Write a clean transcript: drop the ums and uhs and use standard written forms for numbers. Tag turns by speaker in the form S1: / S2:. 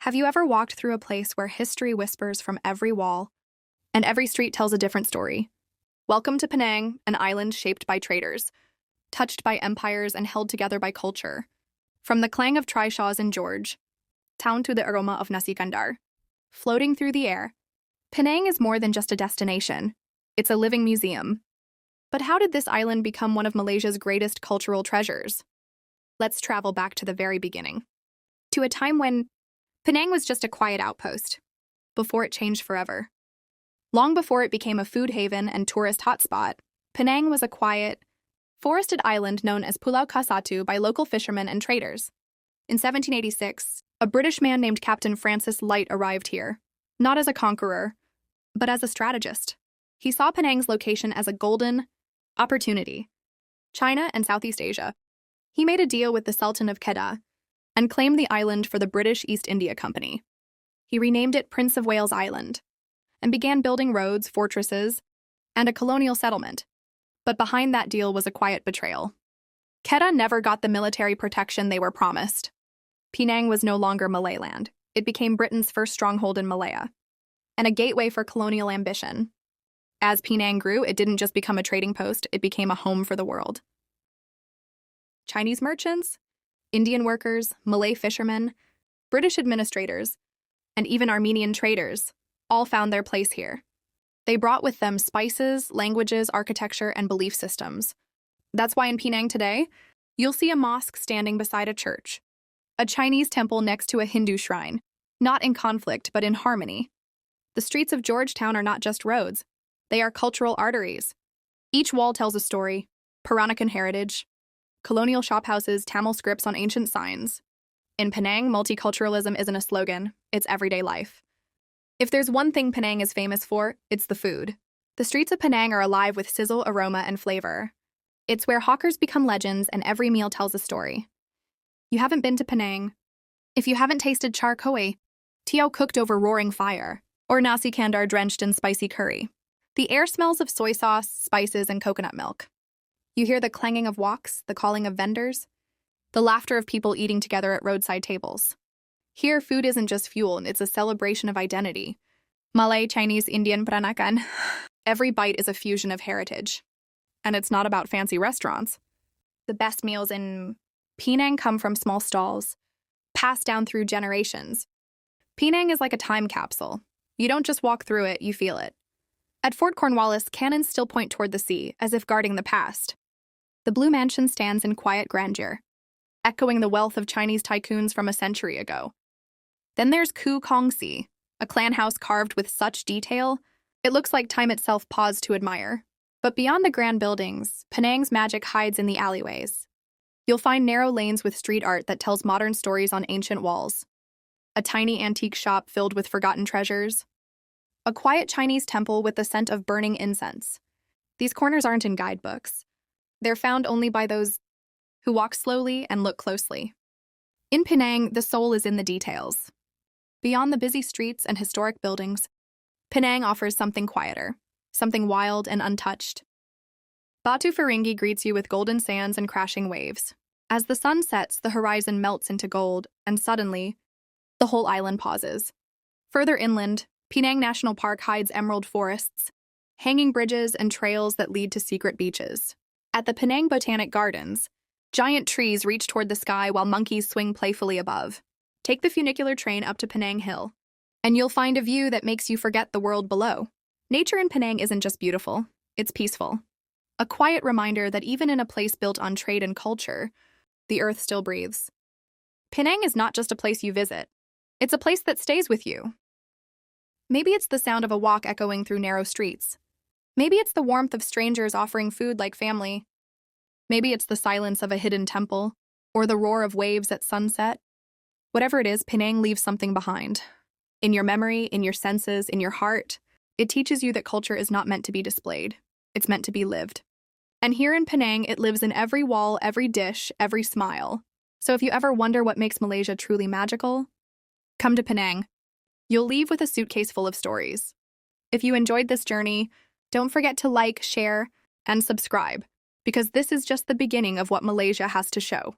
S1: Have you ever walked through a place where history whispers from every wall, and every street tells a different story? Welcome to Penang, an island shaped by traders, touched by empires and held together by culture. From the clang of trishaws in George, town to the aroma of nasi kandar, floating through the air, Penang is more than just a destination. It's a living museum. But how did this island become one of Malaysia's greatest cultural treasures? Let's travel back to the very beginning, to a time when Penang was just a quiet outpost, before it changed forever. Long before it became a food haven and tourist hotspot, Penang was a quiet, forested island known as Pulau Kasatu by local fishermen and traders. In 1786, a British man named Captain Francis Light arrived here, not as a conqueror, but as a strategist. He saw Penang's location as a golden opportunity. China and Southeast Asia. He made a deal with the Sultan of Kedah and claimed the island for the British East India Company. He renamed it Prince of Wales Island and began building roads, fortresses, and a colonial settlement. But behind that deal was a quiet betrayal. Kedah never got the military protection they were promised. Penang was no longer Malay land. It became Britain's first stronghold in Malaya, and a gateway for colonial ambition. As Penang grew, it didn't just become a trading post, it became a home for the world. Chinese merchants, Indian workers, Malay fishermen, British administrators, and even Armenian traders all found their place here. They brought with them spices, languages, architecture, and belief systems. That's why in Penang today, you'll see a mosque standing beside a church, a Chinese temple next to a Hindu shrine, not in conflict but in harmony. The streets of Georgetown are not just roads, they are cultural arteries. Each wall tells a story: Peranakan heritage, colonial shophouses, Tamil scripts on ancient signs. In Penang, multiculturalism isn't a slogan, it's everyday life. If there's one thing Penang is famous for, it's the food. The streets of Penang are alive with sizzle, aroma, and flavor. It's where hawkers become legends and every meal tells a story. You haven't been to Penang if you haven't tasted char koi, tiao cooked over roaring fire, or nasi kandar drenched in spicy curry. The air smells of soy sauce, spices, and coconut milk. You hear the clanging of woks, the calling of vendors, the laughter of people eating together at roadside tables. Here, food isn't just fuel, it's a celebration of identity. Malay, Chinese, Indian, peranakan. Every bite is a fusion of heritage. And it's not about fancy restaurants. The best meals in Penang come from small stalls, passed down through generations. Penang is like a time capsule. You don't just walk through it, you feel it. At Fort Cornwallis, cannons still point toward the sea, as if guarding the past. The Blue Mansion stands in quiet grandeur, echoing the wealth of Chinese tycoons from a century ago. Then there's Koo Kong Si, a clan house carved with such detail, it looks like time itself paused to admire. But beyond the grand buildings, Penang's magic hides in the alleyways. You'll find narrow lanes with street art that tells modern stories on ancient walls, a tiny antique shop filled with forgotten treasures, a quiet Chinese temple with the scent of burning incense. These corners aren't in guidebooks. They're found only by those who walk slowly and look closely. In Penang, the soul is in the details. Beyond the busy streets and historic buildings, Penang offers something quieter, something wild and untouched. Batu Ferringhi greets you with golden sands and crashing waves. As the sun sets, the horizon melts into gold, and suddenly, the whole island pauses. Further inland, Penang National Park hides emerald forests, hanging bridges, and trails that lead to secret beaches. At the Penang Botanic Gardens, giant trees reach toward the sky while monkeys swing playfully above. Take the funicular train up to Penang Hill, and you'll find a view that makes you forget the world below. Nature in Penang isn't just beautiful, it's peaceful. A quiet reminder that even in a place built on trade and culture, the earth still breathes. Penang is not just a place you visit, it's a place that stays with you. Maybe it's the sound of a walk echoing through narrow streets. Maybe it's the warmth of strangers offering food like family. Maybe it's the silence of a hidden temple, or the roar of waves at sunset. Whatever it is, Penang leaves something behind. In your memory, in your senses, in your heart, it teaches you that culture is not meant to be displayed. It's meant to be lived. And here in Penang, it lives in every wall, every dish, every smile. So if you ever wonder what makes Malaysia truly magical, come to Penang. You'll leave with a suitcase full of stories. If you enjoyed this journey, don't forget to like, share, and subscribe, because this is just the beginning of what Malaysia has to show.